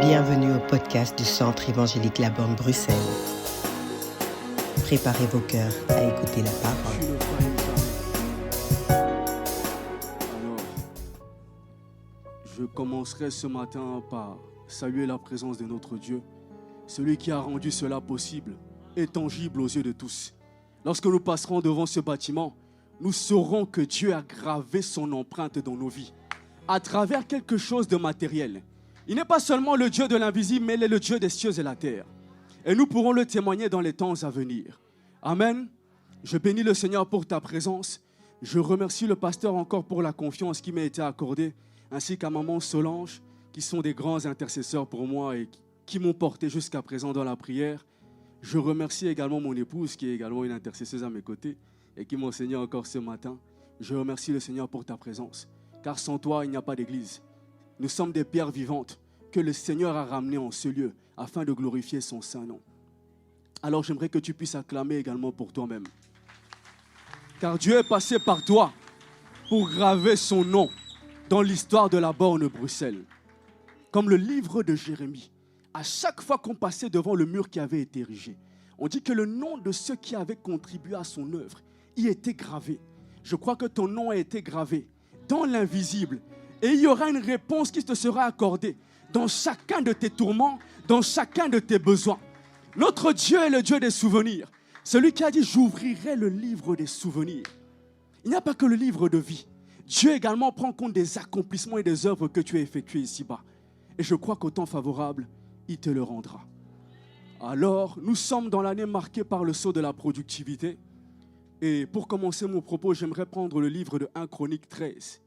Bienvenue au podcast du Centre évangélique La Borne Bruxelles. Préparez vos cœurs à écouter la parole. Alors, je commencerai ce matin par saluer la présence de notre Dieu, celui qui a rendu cela possible et tangible aux yeux de tous. Lorsque nous passerons devant ce bâtiment, nous saurons que Dieu a gravé son empreinte dans nos vies à travers quelque chose de matériel. Il n'est pas seulement le Dieu de l'invisible, mais il est le Dieu des cieux et la terre. Et nous pourrons le témoigner dans les temps à venir. Amen. Je bénis le Seigneur pour ta présence. Je remercie le pasteur encore pour la confiance qui m'a été accordée, ainsi qu'à maman Solange, qui sont des grands intercesseurs pour moi et qui m'ont porté jusqu'à présent dans la prière. Je remercie également mon épouse, qui est également une intercesseuse à mes côtés et qui m'a enseigné encore ce matin. Je remercie le Seigneur pour ta présence, car sans toi, il n'y a pas d'église. Nous sommes des pierres vivantes que le Seigneur a ramenées en ce lieu afin de glorifier son saint nom. Alors j'aimerais que tu puisses acclamer également pour toi-même. Car Dieu est passé par toi pour graver son nom dans l'histoire de la Borne Bruxelles. Comme le livre de Jérémie, à chaque fois qu'on passait devant le mur qui avait été érigé, on dit que le nom de ceux qui avaient contribué à son œuvre y était gravé. Je crois que ton nom a été gravé dans l'invisible. Et il y aura une réponse qui te sera accordée dans chacun de tes tourments, dans chacun de tes besoins. Notre Dieu est le Dieu des souvenirs. Celui qui a dit « J'ouvrirai le livre des souvenirs ». Il n'y a pas que le livre de vie. Dieu également prend compte des accomplissements et des œuvres que tu as effectuées ici-bas. Et je crois qu'au temps favorable, il te le rendra. Alors, nous sommes dans l'année marquée par le sceau de la productivité. Et pour commencer mon propos, j'aimerais prendre le livre de 1 Chronique 13.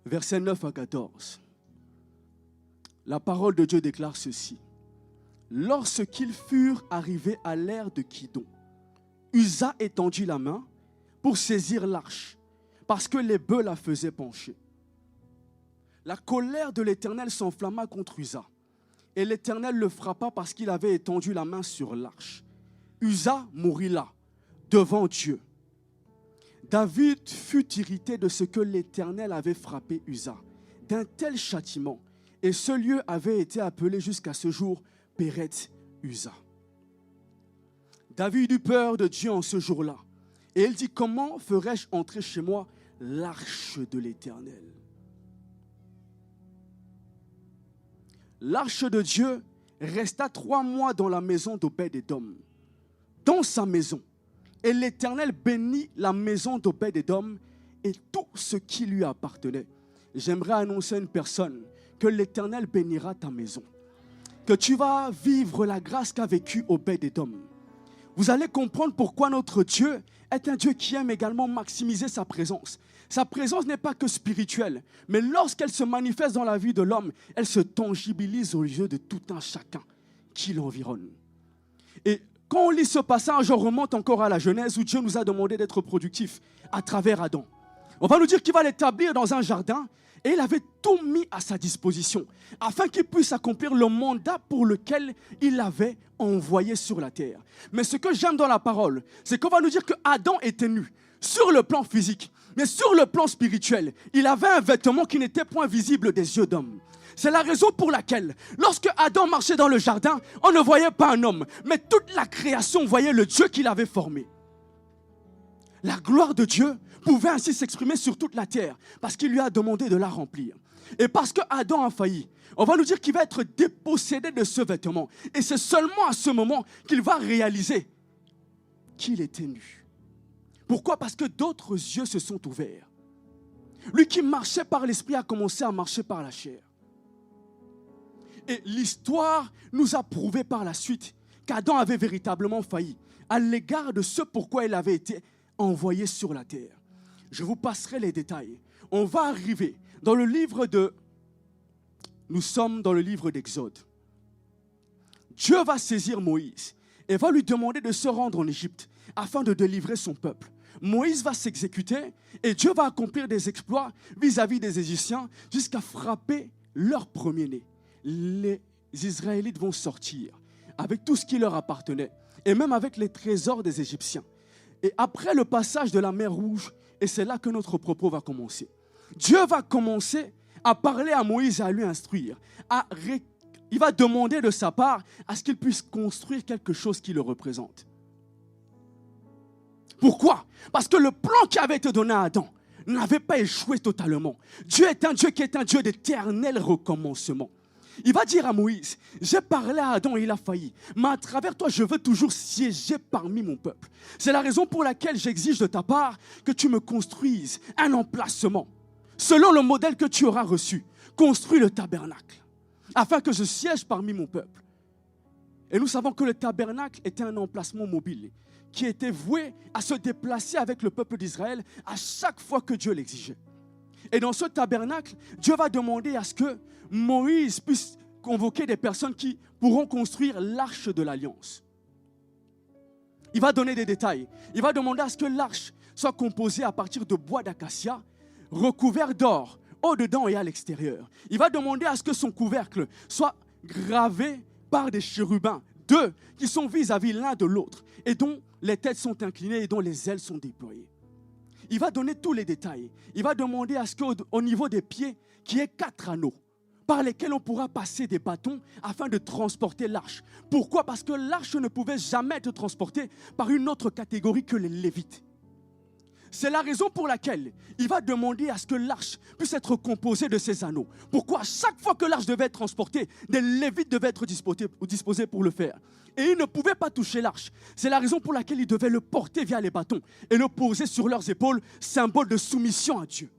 Versets 9 à 14. La parole de Dieu déclare ceci. Lorsqu'ils furent arrivés à l'ère de Kidon, Uza étendit la main pour saisir l'arche, parce que les bœufs la faisaient pencher. La colère de l'Éternel s'enflamma contre Uza, et l'Éternel le frappa parce qu'il avait étendu la main sur l'arche. Uza mourut là, devant Dieu. David fut irrité de ce que l'Éternel avait frappé Uza, d'un tel châtiment, et ce lieu avait été appelé jusqu'à ce jour Péret Uza. David eut peur de Dieu en ce jour-là, et il dit, comment ferais-je entrer chez moi l'arche de l'Éternel? L'arche de Dieu resta 3 mois dans la maison d'Obed-Édom, dans sa maison. Et l'Éternel bénit la maison d'Obed-Édom et tout ce qui lui appartenait. J'aimerais annoncer à une personne que l'Éternel bénira ta maison. Que tu vas vivre la grâce qu'a vécue Obed-Édom. Vous allez comprendre pourquoi notre Dieu est un Dieu qui aime également maximiser sa présence. Sa présence n'est pas que spirituelle, mais lorsqu'elle se manifeste dans la vie de l'homme, elle se tangibilise aux yeux de tout un chacun qui l'environne. Et quand on lit ce passage, on remonte encore à la Genèse où Dieu nous a demandé d'être productifs à travers Adam. On va nous dire qu'il va l'établir dans un jardin et il avait tout mis à sa disposition afin qu'il puisse accomplir le mandat pour lequel il l'avait envoyé sur la terre. Mais ce que j'aime dans la parole, c'est qu'on va nous dire que Adam était nu sur le plan physique, mais sur le plan spirituel, il avait un vêtement qui n'était point visible des yeux d'homme. C'est la raison pour laquelle, lorsque Adam marchait dans le jardin, on ne voyait pas un homme, mais toute la création voyait le Dieu qu'il avait formé. La gloire de Dieu pouvait ainsi s'exprimer sur toute la terre, parce qu'il lui a demandé de la remplir. Et parce que Adam a failli, on va nous dire qu'il va être dépossédé de ce vêtement. Et c'est seulement à ce moment qu'il va réaliser qu'il était nu. Pourquoi? Parce que d'autres yeux se sont ouverts. Lui qui marchait par l'esprit a commencé à marcher par la chair. Et l'histoire nous a prouvé par la suite qu'Adam avait véritablement failli à l'égard de ce pourquoi il avait été envoyé sur la terre. Je vous passerai les détails. On va arriver dans le livre de... Nous sommes dans le livre d'Exode. Dieu va saisir Moïse et va lui demander de se rendre en Égypte afin de délivrer son peuple. Moïse va s'exécuter et Dieu va accomplir des exploits vis-à-vis des Égyptiens jusqu'à frapper leur premier-né. Les Israélites vont sortir avec tout ce qui leur appartenait et même avec les trésors des Égyptiens. Et après le passage de la mer Rouge, et c'est là que notre propos va commencer, Dieu va commencer à parler à Moïse et à lui instruire. Il va demander de sa part à ce qu'il puisse construire quelque chose qui le représente. Pourquoi? Parce que le plan qui avait été donné à Adam n'avait pas échoué totalement. Dieu est un Dieu qui est un Dieu d'éternel recommencement. Il va dire à Moïse, j'ai parlé à Adam et il a failli, mais à travers toi, je veux toujours siéger parmi mon peuple. C'est la raison pour laquelle j'exige de ta part que tu me construises un emplacement. Selon le modèle que tu auras reçu, construis le tabernacle, afin que je siège parmi mon peuple. Et nous savons que le tabernacle était un emplacement mobile qui était voué à se déplacer avec le peuple d'Israël à chaque fois que Dieu l'exigeait. Et dans ce tabernacle, Dieu va demander à ce que Moïse puisse convoquer des personnes qui pourront construire l'arche de l'alliance. Il va donner des détails. Il va demander à ce que l'arche soit composée à partir de bois d'acacia, recouvert d'or, au-dedans et à l'extérieur. Il va demander à ce que son couvercle soit gravé par des chérubins, deux qui sont vis-à-vis l'un de l'autre et dont les têtes sont inclinées et dont les ailes sont déployées. Il va donner tous les détails. Il va demander à ce qu'au niveau des pieds, qu'il y ait 4 anneaux par lesquels on pourra passer des bâtons afin de transporter l'arche. Pourquoi? Parce que l'arche ne pouvait jamais être transportée par une autre catégorie que les Lévites. C'est la raison pour laquelle il va demander à ce que l'arche puisse être composée de ces anneaux. Pourquoi? Chaque fois que l'arche devait être transportée, des Lévites devaient être disposés pour le faire. Et ils ne pouvaient pas toucher l'arche. C'est la raison pour laquelle ils devaient le porter via les bâtons et le poser sur leurs épaules, symbole de soumission à Dieu.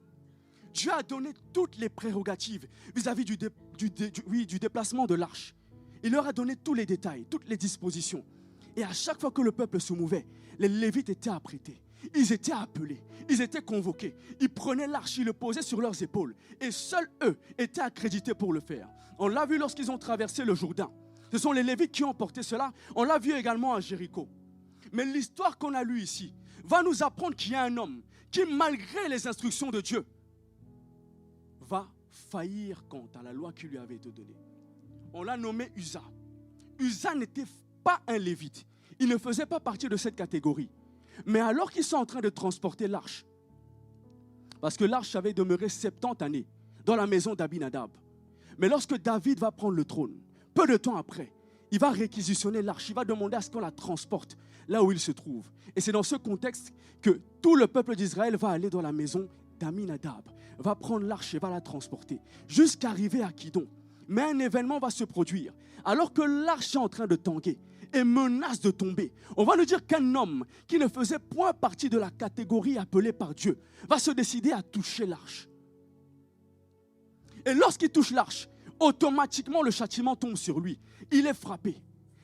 Dieu a donné toutes les prérogatives vis-à-vis du déplacement de l'arche. Il leur a donné tous les détails, toutes les dispositions. Et à chaque fois que le peuple se mouvait, les Lévites étaient apprêtés. Ils étaient appelés, ils étaient convoqués. Ils prenaient l'arche, ils le posaient sur leurs épaules. Et seuls eux étaient accrédités pour le faire. On l'a vu lorsqu'ils ont traversé le Jourdain. Ce sont les Lévites qui ont porté cela. On l'a vu également à Jéricho. Mais l'histoire qu'on a lue ici va nous apprendre qu'il y a un homme qui, malgré les instructions de Dieu, va faillir quant à la loi qui lui avait été donnée. On l'a nommé Uza. Uza n'était pas un Lévite. Il ne faisait pas partie de cette catégorie. Mais alors qu'ils sont en train de transporter l'arche, parce que l'arche avait demeuré 70 années dans la maison d'Abinadab. Mais lorsque David va prendre le trône, peu de temps après, il va réquisitionner l'arche, il va demander à ce qu'on la transporte là où il se trouve. Et c'est dans ce contexte que tout le peuple d'Israël va aller dans la maison d'Aminadab, va prendre l'arche et va la transporter, jusqu'à arriver à Kidon. Mais un événement va se produire, alors que l'arche est en train de tanguer et menace de tomber. On va nous dire qu'un homme qui ne faisait point partie de la catégorie appelée par Dieu va se décider à toucher l'arche. Et lorsqu'il touche l'arche, automatiquement le châtiment tombe sur lui. Il est frappé.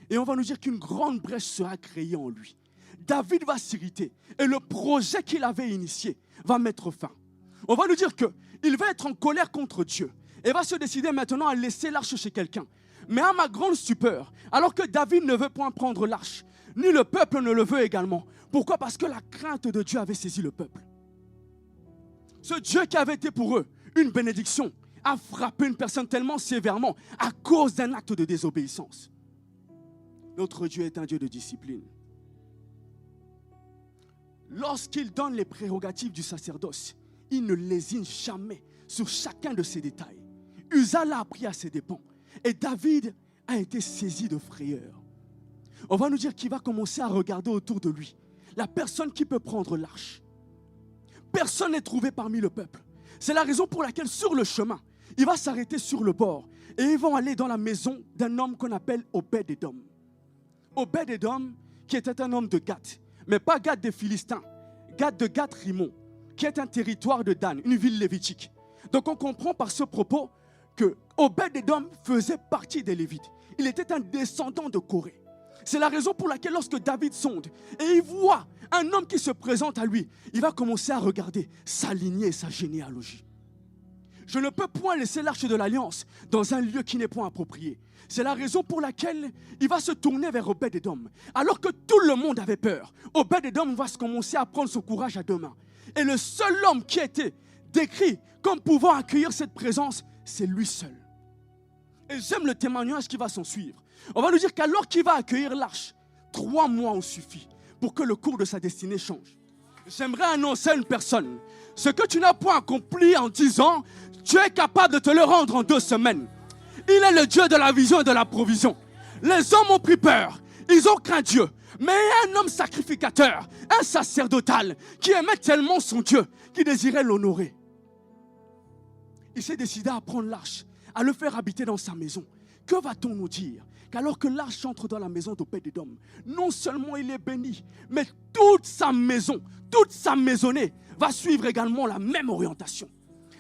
Et on va nous dire qu'une grande brèche sera créée en lui. David va s'irriter et le projet qu'il avait initié va mettre fin. On va nous dire qu'il va être en colère contre Dieu et va se décider maintenant à laisser l'arche chez quelqu'un. Mais à ma grande stupeur, alors que David ne veut point prendre l'arche, ni le peuple ne le veut également. Pourquoi? Parce que la crainte de Dieu avait saisi le peuple. Ce Dieu qui avait été pour eux une bénédiction a frappé une personne tellement sévèrement à cause d'un acte de désobéissance. Notre Dieu est un Dieu de discipline. Lorsqu'il donne les prérogatives du sacerdoce, il ne lésine jamais sur chacun de ces détails. Uza l'a appris à ses dépens. Et David a été saisi de frayeur. On va nous dire qu'il va commencer à regarder autour de lui la personne qui peut prendre l'arche. Personne n'est trouvé parmi le peuple. C'est la raison pour laquelle sur le chemin, il va s'arrêter sur le bord et ils vont aller dans la maison d'un homme qu'on appelle Obed-Édom. Obed-Édom qui était un homme de Gath, mais pas Gath des Philistins, Gath de Gath-Rimon, qui est un territoire de Dan, une ville lévitique. Donc on comprend par ce propos que Obed-Édom faisait partie des Lévites. Il était un descendant de Corée. C'est la raison pour laquelle lorsque David sonde et il voit un homme qui se présente à lui, il va commencer à regarder sa lignée et sa généalogie. Je ne peux point laisser l'arche de l'Alliance dans un lieu qui n'est point approprié. C'est la raison pour laquelle il va se tourner vers Obed-Édom. Alors que tout le monde avait peur, Obed-Édom va commencer à prendre son courage à deux mains. Et le seul homme qui a été décrit comme pouvant accueillir cette présence, c'est lui seul. Et j'aime le témoignage qui va s'en suivre. On va nous dire qu'alors qu'il va accueillir l'arche, 3 mois ont suffi pour que le cours de sa destinée change. J'aimerais annoncer à une personne, Ce que tu n'as point accompli en 10 ans, Dieu est capable de te le rendre en 2 semaines. Il est le Dieu de la vision et de la provision. Les hommes ont pris peur, ils ont craint Dieu. Mais il y a un homme sacrificateur, un sacerdotal, qui aimait tellement son Dieu, qui désirait l'honorer. Il s'est décidé à prendre l'arche, à le faire habiter dans sa maison. Que va-t-on nous dire? Qu'alors que l'arche entre dans la maison d'Obed-Édom, non seulement il est béni, mais toute sa maison, toute sa maisonnée va suivre également la même orientation.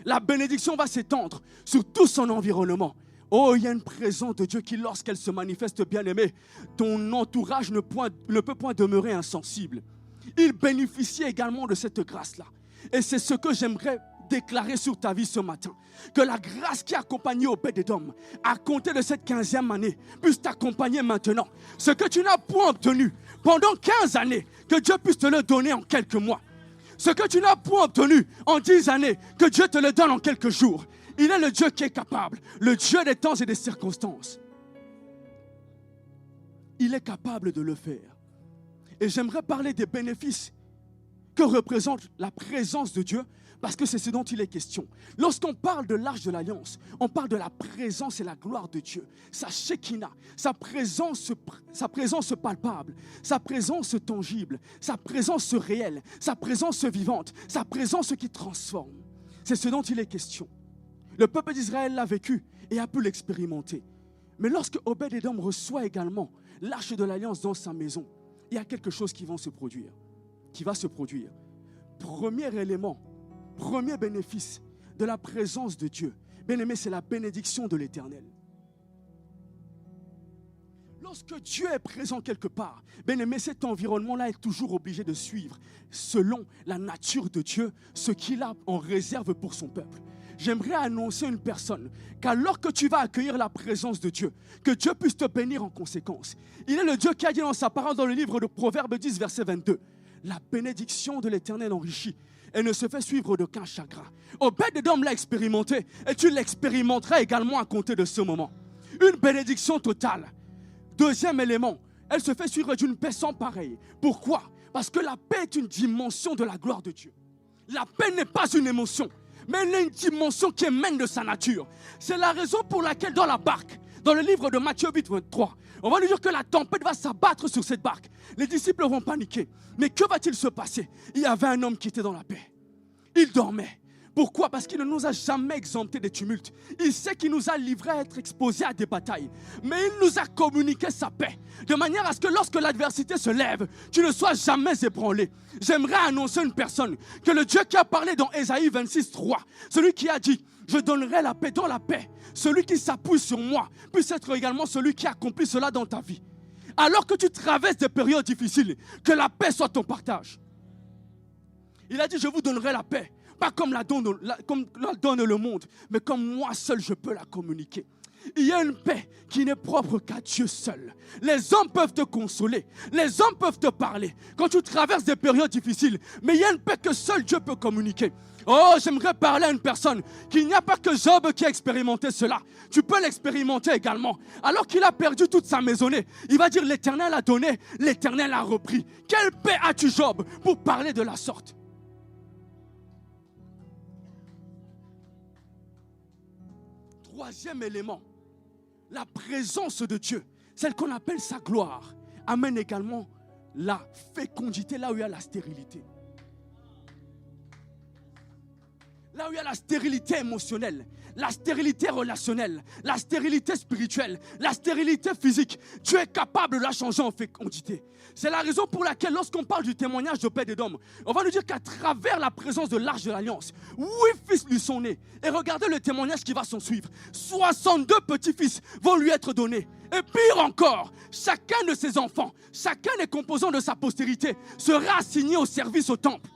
La bénédiction va s'étendre sur tout son environnement. Oh, il y a une présence de Dieu qui, lorsqu'elle se manifeste, bien-aimé, ton entourage ne peut point demeurer insensible. Il bénéficie également de cette grâce-là. Et c'est ce que j'aimerais déclarer sur ta vie ce matin. Que la grâce qui a accompagné Obed-Édom, à compter de cette 15e année, puisse t'accompagner maintenant. Ce que tu n'as point obtenu pendant 15 années, que Dieu puisse te le donner en quelques mois. Ce que tu n'as point obtenu en 10 années, que Dieu te le donne en quelques jours. Il est le Dieu qui est capable, le Dieu des temps et des circonstances. Il est capable de le faire. Et j'aimerais parler des bénéfices que représente la présence de Dieu, parce que c'est ce dont il est question. Lorsqu'on parle de l'arche de l'alliance, on parle de la présence et la gloire de Dieu. Sa Shekinah, sa présence palpable, sa présence tangible, sa présence réelle, sa présence vivante, sa présence qui transforme. C'est ce dont il est question. Le peuple d'Israël l'a vécu et a pu l'expérimenter. Mais lorsque Obed-Édom reçoit également l'arche de l'alliance dans sa maison, il y a quelque chose qui va se produire. Premier élément, premier bénéfice de la présence de Dieu, bien-aimé, c'est la bénédiction de l'Éternel. Lorsque Dieu est présent quelque part, bien-aimé, cet environnement-là est toujours obligé de suivre, selon la nature de Dieu, ce qu'il a en réserve pour son peuple. J'aimerais annoncer à une personne qu'alors que tu vas accueillir la présence de Dieu, que Dieu puisse te bénir en conséquence. Il est le Dieu qui a dit dans sa parole dans le livre de Proverbes 10, verset 22, « La bénédiction de l'Éternel enrichit et ne se fait suivre d'aucun chagrin. » Obed-Édom l'a expérimenté et tu l'expérimenteras également à compter de ce moment. Une bénédiction totale. Deuxième élément, elle se fait suivre d'une paix sans pareille. Pourquoi? Parce que la paix est une dimension de la gloire de Dieu. La paix n'est pas une émotion, mais elle est une dimension qui émane de sa nature. C'est la raison pour laquelle dans la barque, dans le livre de Matthieu 8, 23, on va nous dire que la tempête va s'abattre sur cette barque. Les disciples vont paniquer. Mais que va-t-il se passer? Il y avait un homme qui était dans la paix. Il dormait. Pourquoi? Parce qu'il ne nous a jamais exemptés des tumultes. Il sait qu'il nous a livrés à être exposés à des batailles. Mais il nous a communiqué sa paix. De manière à ce que lorsque l'adversité se lève, tu ne sois jamais ébranlé. J'aimerais annoncer à une personne que le Dieu qui a parlé dans Ésaïe 26, 3, celui qui a dit « Je donnerai la paix dans la paix », celui qui s'appuie sur moi, puisse être également celui qui accomplit cela dans ta vie. Alors que tu traverses des périodes difficiles, que la paix soit ton partage. Il a dit « Je vous donnerai la paix ». Pas comme la donne le monde, mais comme moi seul je peux la communiquer. Il y a une paix qui n'est propre qu'à Dieu seul. Les hommes peuvent te consoler, les hommes peuvent te parler quand tu traverses des périodes difficiles, mais il y a une paix que seul Dieu peut communiquer. Oh, j'aimerais parler à une personne qu'il n'y a pas que Job qui a expérimenté cela. Tu peux l'expérimenter également. Alors qu'il a perdu toute sa maisonnée, il va dire l'Éternel a donné, l'Éternel a repris. Quelle paix as-tu, Job, pour parler de la sorte? Troisième élément, la présence de Dieu, celle qu'on appelle sa gloire, amène également la fécondité là où il y a la stérilité. Là où il y a la stérilité émotionnelle, la stérilité relationnelle, la stérilité spirituelle, la stérilité physique, Dieu est capable de la changer en fécondité. C'est la raison pour laquelle lorsqu'on parle du témoignage d'Obed-Édom, on va nous dire qu'à travers la présence de l'arche de l'alliance, 8 fils lui sont nés. Et regardez le témoignage qui va s'en suivre. 62 petits-fils vont lui être donnés. Et pire encore, chacun de ses enfants, chacun des composants de sa postérité sera assigné au service au temple.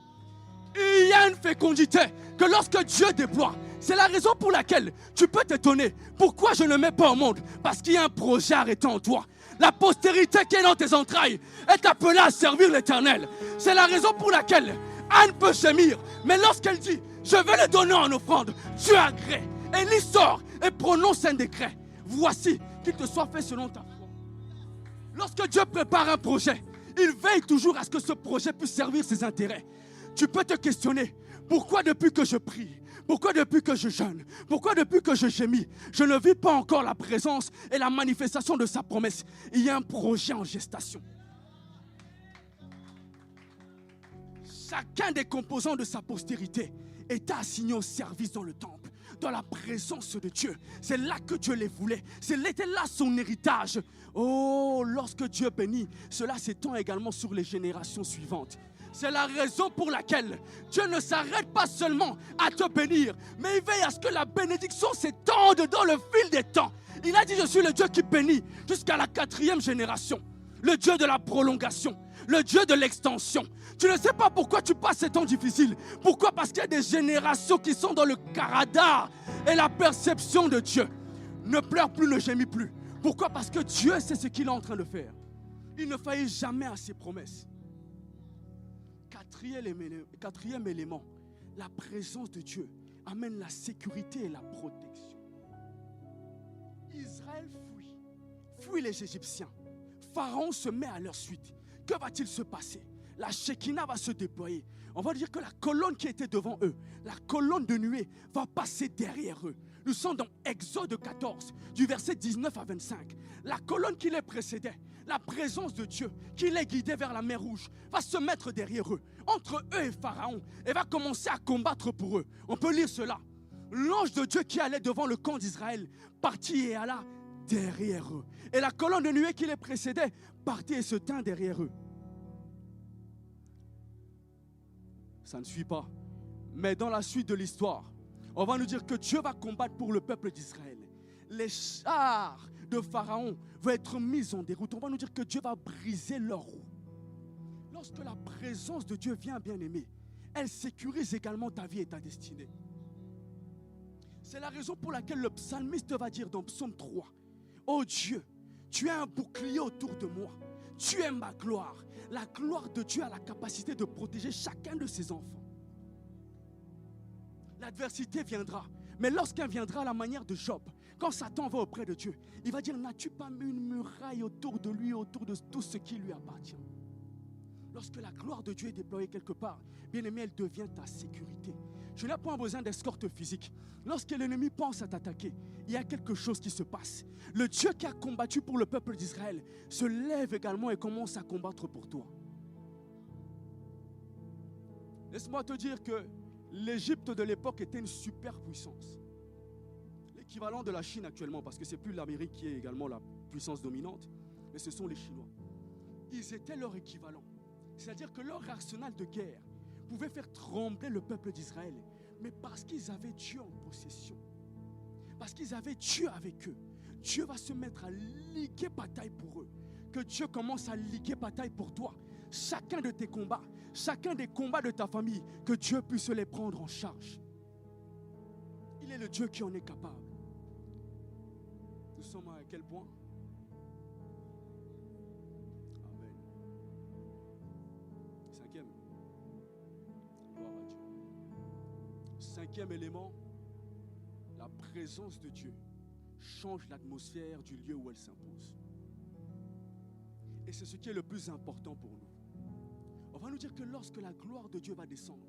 Il y a une fécondité que lorsque Dieu déploie, c'est la raison pour laquelle tu peux t'étonner. Pourquoi je ne mets pas au monde? Parce qu'il y a un projet arrêté en toi. La postérité qui est dans tes entrailles est appelée à servir l'Éternel. C'est la raison pour laquelle Anne peut gémir. Mais lorsqu'elle dit, je vais le donner en offrande, Dieu agrée. Élie sort et prononce un décret. Voici qu'il te soit fait selon ta foi. Lorsque Dieu prépare un projet, il veille toujours à ce que ce projet puisse servir ses intérêts. Tu peux te questionner. Pourquoi depuis que je prie, pourquoi depuis que je jeûne, pourquoi depuis que je gémis, je ne vis pas encore la présence et la manifestation de sa promesse? Il y a un projet en gestation. Chacun des composants de sa postérité est assigné au service dans le temple, dans la présence de Dieu. C'est là que Dieu les voulait. C'était là son héritage. Oh, lorsque Dieu bénit, cela s'étend également sur les générations suivantes. C'est la raison pour laquelle Dieu ne s'arrête pas seulement à te bénir, mais il veille à ce que la bénédiction s'étende dans le fil des temps. Il a dit, je suis le Dieu qui bénit jusqu'à la 4e génération. Le Dieu de la prolongation, le Dieu de l'extension. Tu ne sais pas pourquoi tu passes ces temps difficiles. Pourquoi? Parce qu'il y a des générations qui sont dans le caradar et la perception de Dieu. Ne pleure plus, ne gémis plus. Pourquoi? Parce que Dieu sait ce qu'il est en train de faire. Il ne faillit jamais à ses promesses. Quatrième élément, la présence de Dieu amène la sécurité et la protection. Israël fuit les Égyptiens. Pharaon se met à leur suite. Que va-t-il se passer? La Shekinah va se déployer. On va dire que la colonne qui était devant eux, la colonne de nuée, va passer derrière eux. Nous sommes dans Exode 14, du verset 19 à 25. La colonne qui les précédait, la présence de Dieu qui les guidait vers la mer Rouge, va se mettre derrière eux, entre eux et Pharaon, et va commencer à combattre pour eux. On peut lire cela. L'ange de Dieu qui allait devant le camp d'Israël partit et alla derrière eux. Et la colonne de nuée qui les précédait partit et se tint derrière eux. Ça ne suit pas. Mais dans la suite de l'histoire, on va nous dire que Dieu va combattre pour le peuple d'Israël. Les chars de Pharaon vont être mis en déroute. On va nous dire que Dieu va briser leurs roues. Lorsque la présence de Dieu vient, bien-aimé, elle sécurise également ta vie et ta destinée. C'est la raison pour laquelle le psalmiste va dire dans Psaume 3, « Oh Dieu, tu es un bouclier autour de moi. Tu es ma gloire. » La gloire de Dieu a la capacité de protéger chacun de ses enfants. L'adversité viendra, mais lorsqu'elle viendra à la manière de Job, quand Satan va auprès de Dieu, il va dire, n'as-tu pas mis une muraille autour de lui, autour de tout ce qui lui appartient? Lorsque la gloire de Dieu est déployée quelque part, bien aimé, elle devient ta sécurité. Je n'ai pas besoin d'escorte physique. Lorsque l'ennemi pense à t'attaquer, il y a quelque chose qui se passe. Le Dieu qui a combattu pour le peuple d'Israël se lève également et commence à combattre pour toi. Laisse-moi te dire que l'Égypte de l'époque était une superpuissance. L'équivalent de la Chine actuellement, parce que ce n'est plus l'Amérique qui est également la puissance dominante, mais ce sont les Chinois. Ils étaient leur équivalent. C'est-à-dire que leur arsenal de guerre pouvait faire trembler le peuple d'Israël, mais parce qu'ils avaient Dieu en possession, parce qu'ils avaient Dieu avec eux, Dieu va se mettre à liguer bataille pour eux. Que Dieu commence à liguer bataille pour toi. Chacun de tes combats, chacun des combats de ta famille, que Dieu puisse les prendre en charge. Il est le Dieu qui en est capable. Nous sommes à quel point? Amen. Cinquième. Gloire à Dieu. Cinquième élément, la présence de Dieu change l'atmosphère du lieu où elle s'impose. Et c'est ce qui est le plus important pour nous. On va nous dire que lorsque la gloire de Dieu va descendre,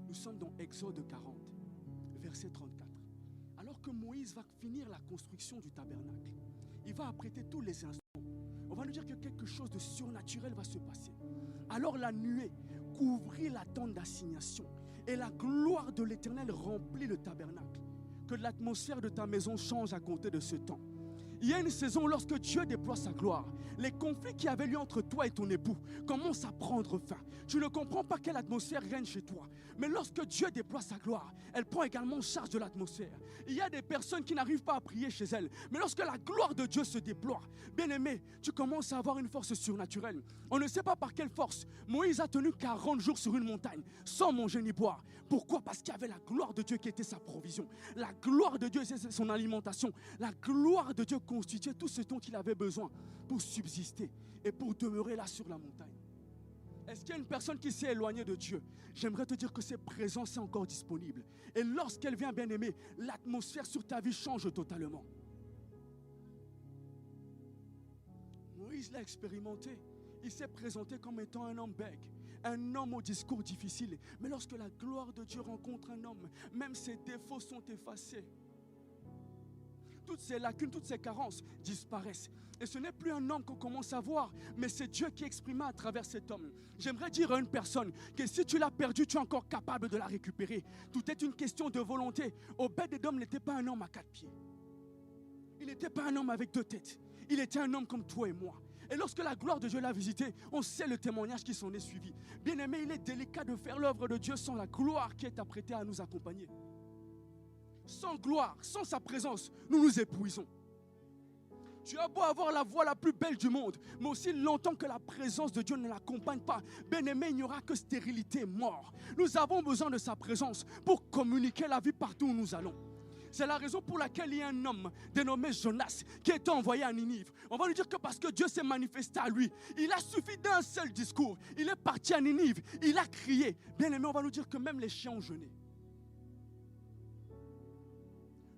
nous sommes dans Exode 40, verset 34. Alors que Moïse va finir la construction du tabernacle, il va apprêter tous les instruments. On va nous dire que quelque chose de surnaturel va se passer. Alors la nuée couvrit la tente d'assignation et la gloire de l'Éternel remplit le tabernacle. Que l'atmosphère de ta maison change à compter de ce temps. Il y a une saison lorsque Dieu déploie sa gloire. Les conflits qui avaient lieu entre toi et ton époux commencent à prendre fin. Tu ne comprends pas quelle atmosphère règne chez toi. Mais lorsque Dieu déploie sa gloire, elle prend également charge de l'atmosphère. Il y a des personnes qui n'arrivent pas à prier chez elles. Mais lorsque la gloire de Dieu se déploie, bien aimé, tu commences à avoir une force surnaturelle. On ne sait pas par quelle force. Moïse a tenu 40 jours sur une montagne sans manger ni boire. Pourquoi? Parce qu'il y avait la gloire de Dieu qui était sa provision. La gloire de Dieu était son alimentation. La gloire de Dieu constituait tout ce dont il avait besoin pour subsister et pour demeurer là sur la montagne. Est-ce qu'il y a une personne qui s'est éloignée de Dieu? J'aimerais te dire que cette présence est encore disponible. Et lorsqu'elle vient, bien aimé, l'atmosphère sur ta vie change totalement. Moïse l'a expérimenté. Il s'est présenté comme étant un homme bègue. un homme au discours difficile. Mais lorsque la gloire de Dieu rencontre un homme, même ses défauts sont effacés. Toutes ces lacunes, toutes ces carences disparaissent. Et ce n'est plus un homme qu'on commence à voir, mais c'est Dieu qui est exprimé à travers cet homme. J'aimerais dire à une personne que si tu l'as perdu, tu es encore capable de la récupérer. Tout est une question de volonté. Obed-Édom n'était pas un homme à 4 pieds. Il n'était pas un homme avec 2 têtes. Il était un homme comme toi et moi. Et lorsque la gloire de Dieu l'a visité, on sait le témoignage qui s'en est suivi. Bien aimé, il est délicat de faire l'œuvre de Dieu sans la gloire qui est apprêtée à nous accompagner. Sans gloire, sans sa présence, nous nous épuisons. Tu as beau avoir la voix la plus belle du monde, mais aussi longtemps que la présence de Dieu ne l'accompagne pas, bien aimé, il n'y aura que stérilité et mort. Nous avons besoin de sa présence pour communiquer la vie partout où nous allons. C'est la raison pour laquelle il y a un homme dénommé Jonas qui a été envoyé à Ninive. On va lui dire que parce que Dieu s'est manifesté à lui, il a suffi d'un seul discours. Il est parti à Ninive, il a crié. Bien aimé, on va nous dire que même les chiens ont jeûné.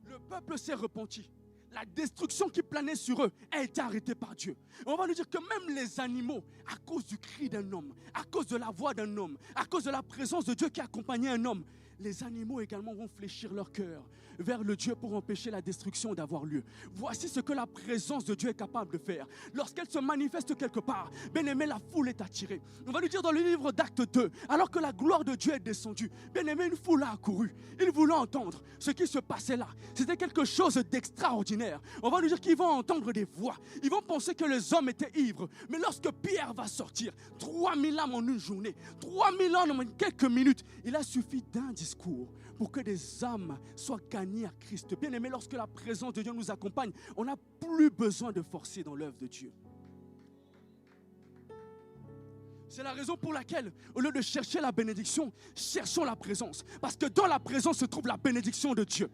Le peuple s'est repenti. La destruction qui planait sur eux a été arrêtée par Dieu. On va nous dire que même les animaux, à cause du cri d'un homme, à cause de la voix d'un homme, à cause de la présence de Dieu qui accompagnait un homme, les animaux également vont fléchir leur cœur vers le Dieu pour empêcher la destruction d'avoir lieu. Voici ce que la présence de Dieu est capable de faire. Lorsqu'elle se manifeste quelque part, bien aimé, la foule est attirée. On va nous dire dans le livre d'Actes 2, alors que la gloire de Dieu est descendue, bien aimé, une foule a accouru. Ils voulaient entendre ce qui se passait là. C'était quelque chose d'extraordinaire. On va nous dire qu'ils vont entendre des voix. Ils vont penser que les hommes étaient ivres. Mais lorsque Pierre va sortir, 3000 âmes en une journée, 3000 âmes en quelques minutes, il a suffi d'un discours pour que des âmes soient gagnées à Christ. Bien aimé, lorsque la présence de Dieu nous accompagne, on n'a plus besoin de forcer dans l'œuvre de Dieu. C'est la raison pour laquelle, au lieu de chercher la bénédiction, cherchons la présence. Parce que dans la présence se trouve la bénédiction de Dieu.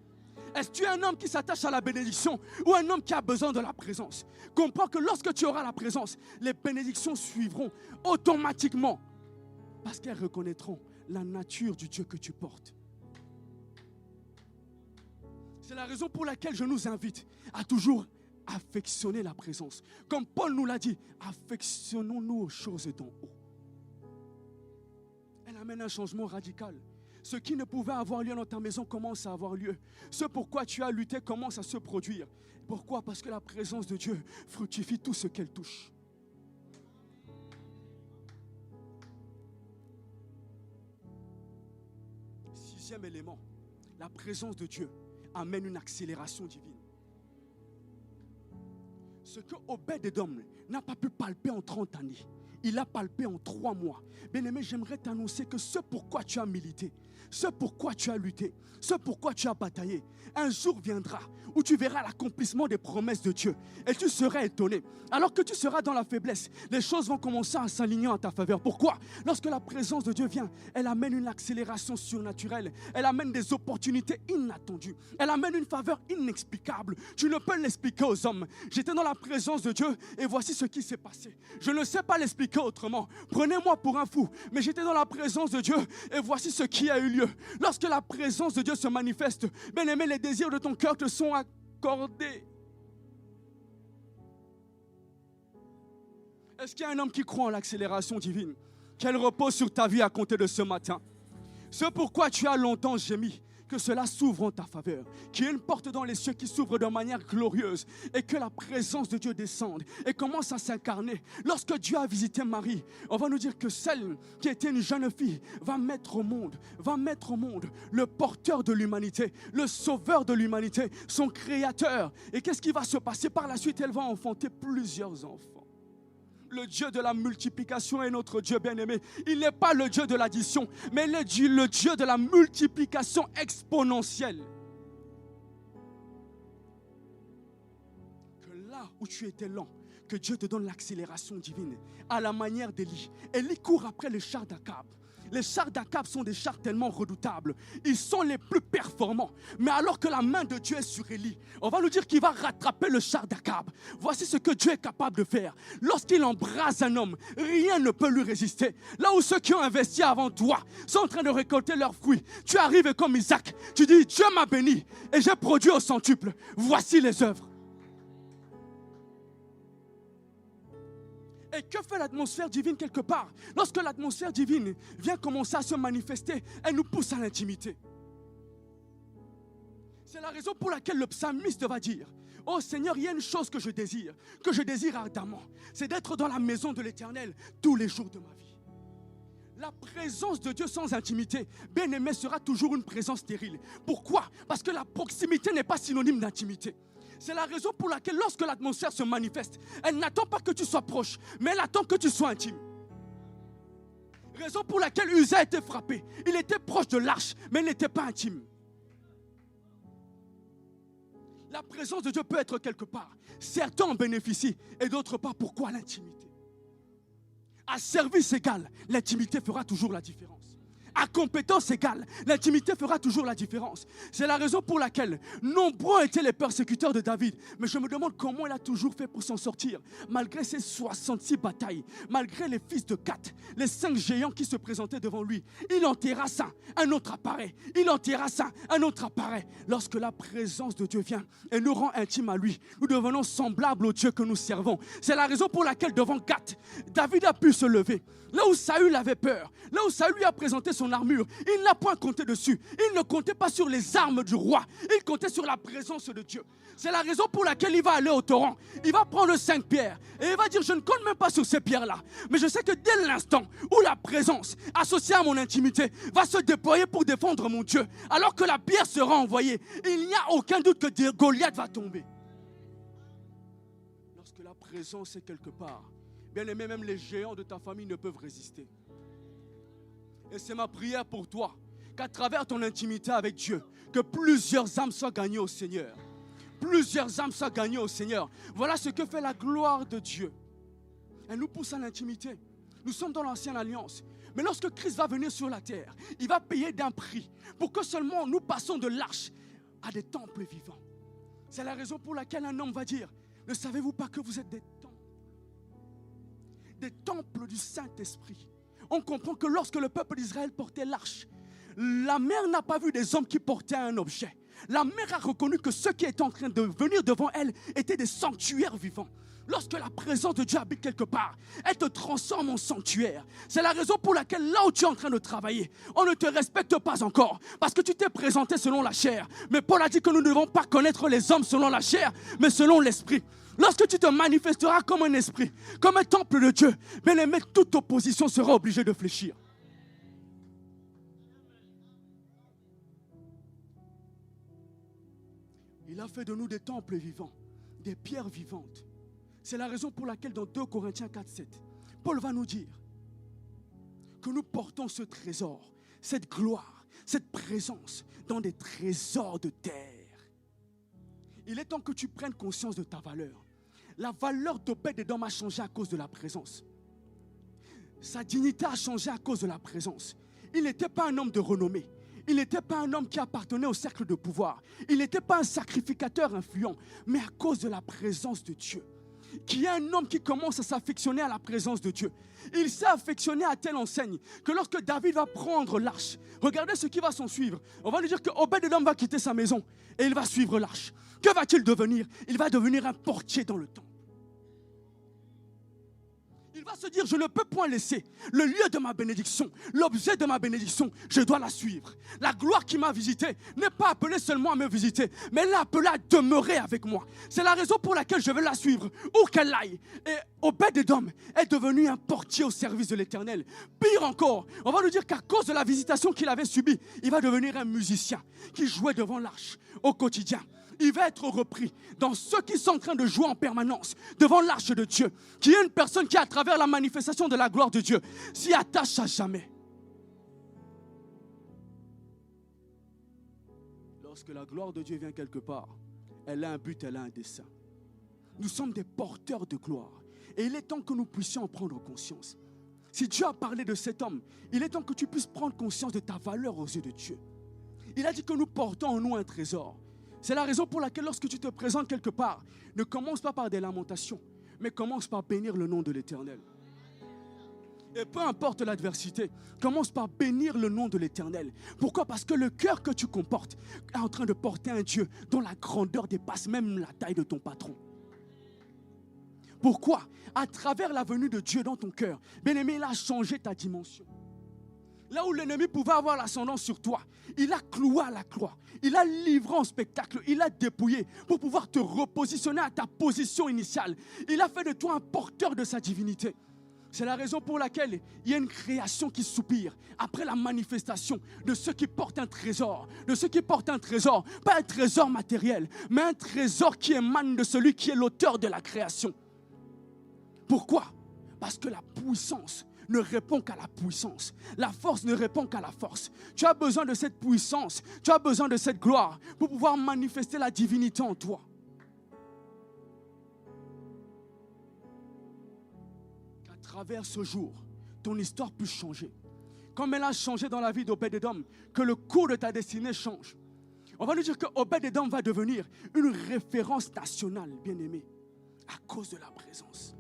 Est-ce que tu es un homme qui s'attache à la bénédiction ou un homme qui a besoin de la présence? Comprends que lorsque tu auras la présence, les bénédictions suivront automatiquement parce qu'elles reconnaîtront la nature du Dieu que tu portes. C'est la raison pour laquelle je nous invite à toujours affectionner la présence. Comme Paul nous l'a dit, affectionnons-nous aux choses d'en haut. Elle amène un changement radical. Ce qui ne pouvait avoir lieu dans ta maison commence à avoir lieu. Ce pourquoi tu as lutté commence à se produire. Pourquoi? Parce que la présence de Dieu fructifie tout ce qu'elle touche. Sixième élément, la présence de Dieu amène une accélération divine. Ce que Obed-Édom n'a pas pu palper en 30 années, il a palpé en 3 mois. Bien-aimé, j'aimerais t'annoncer que ce pourquoi tu as milité, ce pourquoi tu as lutté, ce pourquoi tu as bataillé, un jour viendra où tu verras l'accomplissement des promesses de Dieu et tu seras étonné. Alors que tu seras dans la faiblesse, les choses vont commencer à s'aligner en ta faveur. Pourquoi? Lorsque la présence de Dieu vient, elle amène une accélération surnaturelle, elle amène des opportunités inattendues, elle amène une faveur inexplicable. Tu ne peux l'expliquer aux hommes. J'étais dans la présence de Dieu et voici ce qui s'est passé. Je ne sais pas l'expliquer autrement. Prenez-moi pour un fou, mais j'étais dans la présence de Dieu et voici ce qui a eu lieu. Lorsque la présence de Dieu se manifeste, bien-aimé, les désirs de ton cœur te sont accordés. Est-ce qu'il y a un homme qui croit en l'accélération divine? Qu'elle repose sur ta vie à compter de ce matin. Ce pourquoi tu as longtemps gémi, que cela s'ouvre en ta faveur, qu'il y ait une porte dans les cieux qui s'ouvre de manière glorieuse et que la présence de Dieu descende et commence à s'incarner. Lorsque Dieu a visité Marie, on va nous dire que celle qui était une jeune fille va mettre au monde le porteur de l'humanité, le sauveur de l'humanité, son créateur. Et qu'est-ce qui va se passer par la suite? Elle va enfanter plusieurs enfants. Le Dieu de la multiplication est notre Dieu bien-aimé. Il n'est pas le Dieu de l'addition, mais il est le Dieu de la multiplication exponentielle. Que là où tu étais lent, que Dieu te donne l'accélération divine, à la manière d'Élie. Élie court après les chars d'Akab. Les chars d'Akab sont des chars tellement redoutables. Ils sont les plus performants. Mais alors que la main de Dieu est sur Élie, on va nous dire qu'il va rattraper le char d'Akab. Voici ce que Dieu est capable de faire. Lorsqu'il embrase un homme, rien ne peut lui résister. Là où ceux qui ont investi avant toi sont en train de récolter leurs fruits, tu arrives comme Isaac. Tu dis, Dieu m'a béni et j'ai produit au centuple. Voici les œuvres. Et Et que fait l'atmosphère divine quelque part? Lorsque l'atmosphère divine vient commencer à se manifester, elle nous pousse à l'intimité. C'est la raison pour laquelle le psalmiste va dire: oh Seigneur, il y a une chose que je désire ardemment, c'est d'être dans la maison de l'Éternel tous les jours de ma vie. La présence de Dieu sans intimité, bien-aimé, sera toujours une présence stérile. Pourquoi? Parce que la proximité n'est pas synonyme d'intimité. C'est la raison pour laquelle lorsque l'atmosphère se manifeste, elle n'attend pas que tu sois proche, mais elle attend que tu sois intime. Raison pour laquelle Uza a été frappé. Il était proche de l'arche, mais il n'était pas intime. La présence de Dieu peut être quelque part. Certains en bénéficient et d'autres pas. Pourquoi l'intimité? À service égal, l'intimité fera toujours la différence. À compétence égale, l'intimité fera toujours la différence. C'est la raison pour laquelle nombreux étaient les persécuteurs de David. Mais je me demande comment il a toujours fait pour s'en sortir. Malgré ses 66 batailles, malgré les fils de Gat, les 5 géants qui se présentaient devant lui. Il en terrasse un, un autre apparaît. Il en terrasse un autre apparaît. Lorsque la présence de Dieu vient et nous rend intimes à lui, nous devenons semblables au Dieu que nous servons. C'est la raison pour laquelle devant Gat, David a pu se lever. Là où Saül avait peur, là où Saül lui a présenté son armure, il n'a point compté dessus. Il ne comptait pas sur les armes du roi. Il comptait sur la présence de Dieu. C'est la raison pour laquelle il va aller au torrent. Il va prendre 5 pierres et il va dire: je ne compte même pas sur ces pierres-là. Mais je sais que dès l'instant où la présence associée à mon intimité va se déployer pour défendre mon Dieu, alors que la pierre sera envoyée, il n'y a aucun doute que Goliath va tomber. Lorsque la présence est quelque part, bien aimé, même les géants de ta famille ne peuvent résister. Et c'est ma prière pour toi, qu'à travers ton intimité avec Dieu, que plusieurs âmes soient gagnées au Seigneur. Plusieurs âmes soient gagnées au Seigneur. Voilà ce que fait la gloire de Dieu. Elle nous pousse à l'intimité. Nous sommes dans l'ancienne alliance. Mais lorsque Christ va venir sur la terre, il va payer d'un prix pour que seulement nous passons de l'arche à des temples vivants. C'est la raison pour laquelle un homme va dire: ne savez-vous pas que vous êtes des temples du Saint-Esprit? On comprend que lorsque le peuple d'Israël portait l'arche, la mer n'a pas vu des hommes qui portaient un objet. La mer a reconnu que ceux qui étaient en train de venir devant elle étaient des sanctuaires vivants. Lorsque la présence de Dieu habite quelque part, elle te transforme en sanctuaire. C'est la raison pour laquelle là où tu es en train de travailler, on ne te respecte pas encore, parce que tu t'es présenté selon la chair. Mais Paul a dit que nous ne devons pas connaître les hommes selon la chair, mais selon l'esprit. Lorsque tu te manifesteras comme un esprit, comme un temple de Dieu, bien aimé, toute opposition sera obligée de fléchir. Il a fait de nous des temples vivants, des pierres vivantes. C'est la raison pour laquelle dans 2 Corinthiens 4:7, Paul va nous dire que nous portons ce trésor, cette gloire, cette présence dans des trésors de terre. Il est temps que tu prennes conscience de ta valeur. La valeur d'Obed-Édom a changé à cause de la présence. Sa dignité a changé à cause de la présence. Il n'était pas un homme de renommée. Il n'était pas un homme qui appartenait au cercle de pouvoir. Il n'était pas un sacrificateur influent, mais à cause de la présence de Dieu. Qui est un homme qui commence à s'affectionner à la présence de Dieu. Il s'est affectionné à telle enseigne que lorsque David va prendre l'arche, regardez ce qui va s'en suivre. On va lui dire que Obed-Édom va quitter sa maison et il va suivre l'arche. Que va-t-il devenir? Il va devenir un portier dans le temple. Il va se dire: je ne peux point laisser le lieu de ma bénédiction, l'objet de ma bénédiction, je dois la suivre. La gloire qui m'a visité n'est pas appelée seulement à me visiter, mais elle est appelée à demeurer avec moi. C'est la raison pour laquelle je vais la suivre, où qu'elle aille. Et Obed-Édom est devenu un portier au service de l'Éternel. Pire encore, on va lui dire qu'à cause de la visitation qu'il avait subie, il va devenir un musicien qui jouait devant l'arche au quotidien. Il va être repris dans ceux qui sont en train de jouer en permanence devant l'arche de Dieu, qui est une personne qui, à travers la manifestation de la gloire de Dieu, s'y attache à jamais. Lorsque la gloire de Dieu vient quelque part, elle a un but, elle a un dessein. Nous sommes des porteurs de gloire et il est temps que nous puissions en prendre conscience. Si Dieu a parlé de cet homme, il est temps que tu puisses prendre conscience de ta valeur aux yeux de Dieu. Il a dit que nous portons en nous un trésor. C'est la raison pour laquelle lorsque tu te présentes quelque part, ne commence pas par des lamentations, mais commence par bénir le nom de l'Éternel. Et peu importe l'adversité, commence par bénir le nom de l'Éternel. Pourquoi? Parce que le cœur que tu comportes est en train de porter un Dieu dont la grandeur dépasse même la taille de ton patron. Pourquoi? À travers la venue de Dieu dans ton cœur, bien-aimé, il a changé ta dimension. Là où l'ennemi pouvait avoir l'ascendant sur toi, il a cloué à la croix, il a livré en spectacle, il a dépouillé pour pouvoir te repositionner à ta position initiale. Il a fait de toi un porteur de sa divinité. C'est la raison pour laquelle il y a une création qui soupire après la manifestation de ceux qui portent un trésor. De ceux qui portent un trésor, pas un trésor matériel, mais un trésor qui émane de celui qui est l'auteur de la création. Pourquoi? Parce que la puissance ne répond qu'à la puissance. La force ne répond qu'à la force. Tu as besoin de cette puissance, tu as besoin de cette gloire pour pouvoir manifester la divinité en toi. Qu'à travers ce jour, ton histoire puisse changer. Comme elle a changé dans la vie d'Obed-Édom, que le cours de ta destinée change. On va nous dire que Obed-Édom va devenir une référence nationale, bien-aimée, à cause de la présence.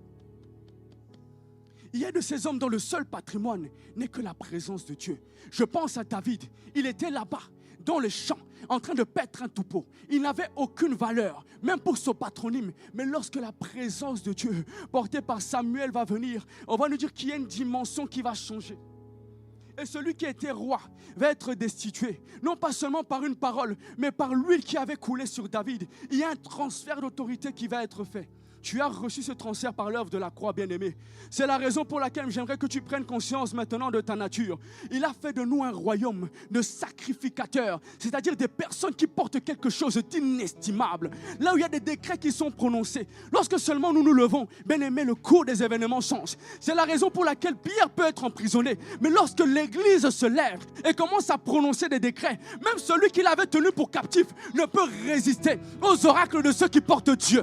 Il y a de ces hommes dont le seul patrimoine n'est que la présence de Dieu. Je pense à David. Il était là-bas, dans les champs, en train de paître un troupeau. Il n'avait aucune valeur, même pour son patronyme. Mais lorsque la présence de Dieu, portée par Samuel, va venir, on va nous dire qu'il y a une dimension qui va changer. Et celui qui était roi va être destitué, non pas seulement par une parole, mais par l'huile qui avait coulé sur David. Il y a un transfert d'autorité qui va être fait. Tu as reçu ce transfert par l'œuvre de la croix, bien-aimé. C'est la raison pour laquelle j'aimerais que tu prennes conscience maintenant de ta nature. Il a fait de nous un royaume de sacrificateurs, c'est-à-dire des personnes qui portent quelque chose d'inestimable. Là où il y a des décrets qui sont prononcés, lorsque seulement nous nous levons, bien-aimé, le cours des événements change. C'est la raison pour laquelle Pierre peut être emprisonné. Mais lorsque l'Église se lève et commence à prononcer des décrets, même celui qui l'avait tenu pour captif ne peut résister aux oracles de ceux qui portent Dieu.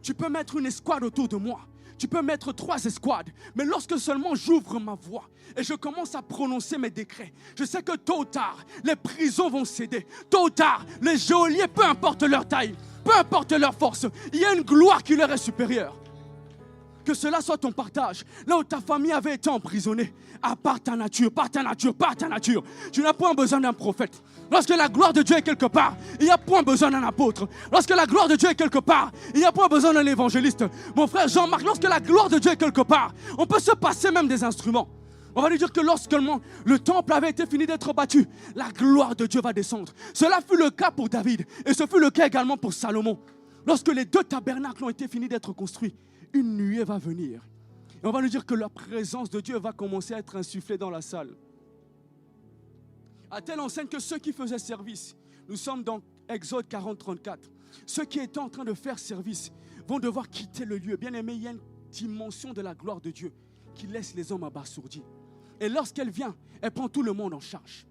Tu peux mettre une escouade autour de moi. Tu peux mettre 3 escouades. Mais lorsque seulement j'ouvre ma voix et je commence à prononcer mes décrets, je sais que tôt ou tard, les prisons vont céder. Tôt ou tard, les geôliers, peu importe leur taille, peu importe leur force, il y a une gloire qui leur est supérieure. Que cela soit ton partage. Là où ta famille avait été emprisonnée, par ta nature, par ta nature, par ta nature. Tu n'as point besoin d'un prophète. Lorsque la gloire de Dieu est quelque part, il n'y a point besoin d'un apôtre. Lorsque la gloire de Dieu est quelque part, il n'y a point besoin d'un évangéliste. Mon frère Jean-Marc, lorsque la gloire de Dieu est quelque part, on peut se passer même des instruments. On va lui dire que lorsque le temple avait été fini d'être bâtu, la gloire de Dieu va descendre. Cela fut le cas pour David et ce fut le cas également pour Salomon. Lorsque les 2 tabernacles ont été finis d'être construits, une nuée va venir. Et on va nous dire que la présence de Dieu va commencer à être insufflée dans la salle. À telle enseigne que ceux qui faisaient service, nous sommes dans Exode 40, 34, ceux qui étaient en train de faire service vont devoir quitter le lieu. Bien aimé, il y a une dimension de la gloire de Dieu qui laisse les hommes abasourdis. Et lorsqu'elle vient, elle prend tout le monde en charge.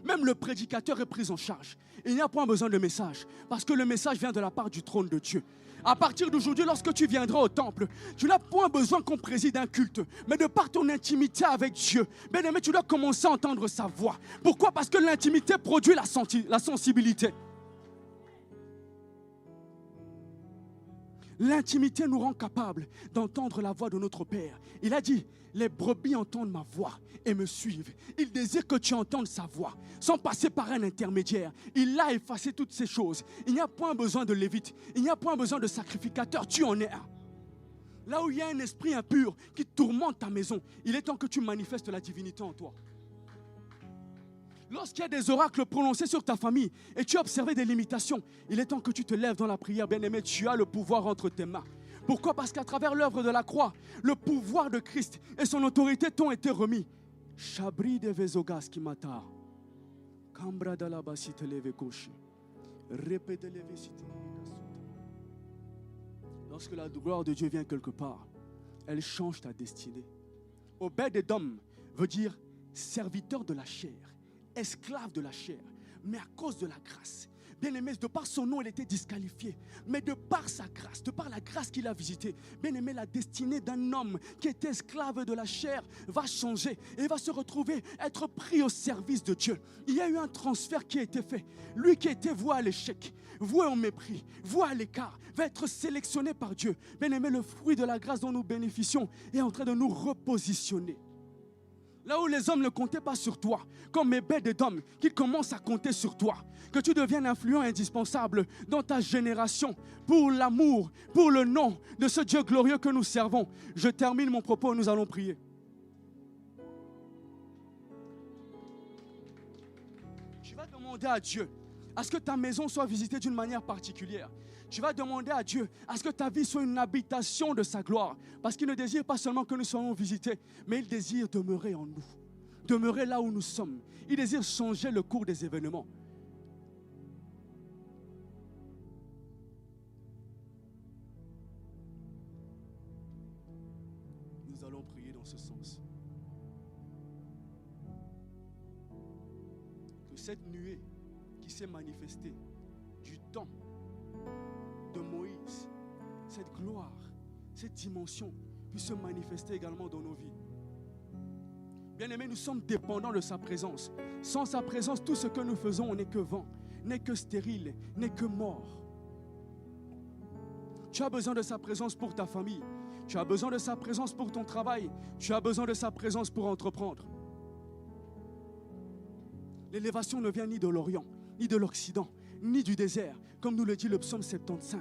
Même le prédicateur est pris en charge. Il n'y a point besoin de message, parce que le message vient de la part du trône de Dieu. À partir d'aujourd'hui, lorsque tu viendras au temple, tu n'as point besoin qu'on préside un culte, mais de par ton intimité avec Dieu, bien aimé, tu dois commencer à entendre sa voix. Pourquoi? Parce que l'intimité produit la sensibilité. L'intimité nous rend capables d'entendre la voix de notre Père. Il a dit, les brebis entendent ma voix et me suivent. Il désire que tu entendes sa voix, sans passer par un intermédiaire. Il a effacé toutes ces choses. Il n'y a point besoin de lévite, il n'y a point besoin de sacrificateur, tu en es un. Là où il y a un esprit impur qui tourmente ta maison, il est temps que tu manifestes la divinité en toi. Lorsqu'il y a des oracles prononcés sur ta famille et tu as observé des limitations, il est temps que tu te lèves dans la prière, bien-aimé, tu as le pouvoir entre tes mains. Pourquoi? Parce qu'à travers l'œuvre de la croix, le pouvoir de Christ et son autorité t'ont été remis. Chabri de Vezogas qui m'attend. Cambra de la basite leve coche. Répétez les vesites. Lorsque la gloire de Dieu vient quelque part, elle change ta destinée. Obed-Édom veut dire serviteur de la chair, esclave de la chair, mais à cause de la grâce. Bien-aimé, de par son nom, il était disqualifié. Mais de par sa grâce, de par la grâce qu'il a visitée, bien-aimé, la destinée d'un homme qui était esclave de la chair va changer et va se retrouver être pris au service de Dieu. Il y a eu un transfert qui a été fait. Lui qui était voué à l'échec, voué au mépris, voué à l'écart, va être sélectionné par Dieu. Bien-aimé, le fruit de la grâce dont nous bénéficions est en train de nous repositionner. Là où les hommes ne comptaient pas sur toi, comme Obed-Édom, qu'ils commencent à compter sur toi. Que tu deviennes influent et indispensable dans ta génération pour l'amour, pour le nom de ce Dieu glorieux que nous servons. Je termine mon propos et nous allons prier. Tu vas demander à Dieu à ce que ta maison soit visitée d'une manière particulière. Tu vas demander à Dieu à ce que ta vie soit une habitation de sa gloire. Parce qu'il ne désire pas seulement que nous soyons visités, mais il désire demeurer en nous. Demeurer là où nous sommes. Il désire changer le cours des événements. Nous allons prier dans ce sens. Que cette nuée qui s'est manifestée du temps de Moïse, cette gloire, cette dimension puisse se manifester également dans nos vies. Bien-aimés, nous sommes dépendants de sa présence. Sans sa présence, tout ce que nous faisons n'est que vent, n'est que stérile, n'est que mort. Tu as besoin de sa présence pour ta famille. Tu as besoin de sa présence pour ton travail. Tu as besoin de sa présence pour entreprendre. L'élévation ne vient ni de l'Orient, ni de l'Occident, ni du désert, comme nous le dit le psaume 75,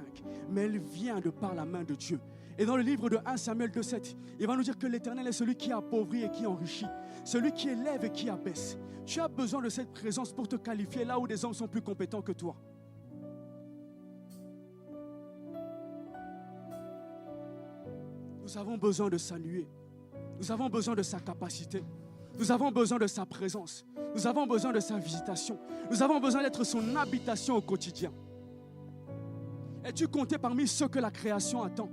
mais elle vient de par la main de Dieu. Et dans le livre de 1 Samuel 2,7, il va nous dire que l'Éternel est celui qui appauvrit et qui enrichit, celui qui élève et qui abaisse. Tu as besoin de cette présence pour te qualifier là où des hommes sont plus compétents que toi. Nous avons besoin de sa nuée. Nous avons besoin de sa capacité. Nous avons besoin de sa présence. Nous avons besoin de sa visitation. Nous avons besoin d'être son habitation au quotidien. Es-tu compté parmi ceux que la création attend?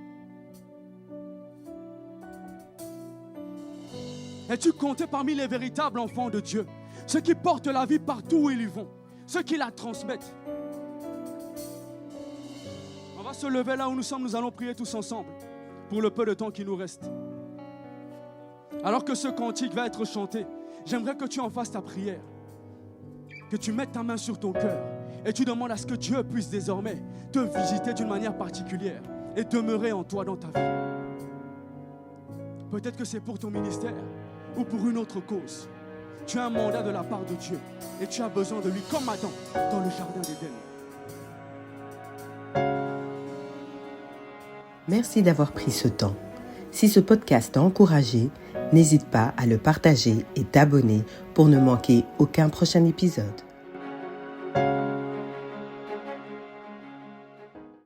Es-tu compté parmi les véritables enfants de Dieu? Ceux qui portent la vie partout où ils vont. Ceux qui la transmettent. On va se lever là où nous sommes. Nous allons prier tous ensemble pour le peu de temps qui nous reste. Alors que ce cantique va être chanté, j'aimerais que tu en fasses ta prière. Que tu mettes ta main sur ton cœur et tu demandes à ce que Dieu puisse désormais te visiter d'une manière particulière et demeurer en toi dans ta vie. Peut-être que c'est pour ton ministère ou pour une autre cause. Tu as un mandat de la part de Dieu et tu as besoin de lui comme Adam dans le jardin d'Éden. Merci d'avoir pris ce temps. Si ce podcast t'a encouragé, n'hésite pas à le partager et t'abonner pour ne manquer aucun prochain épisode.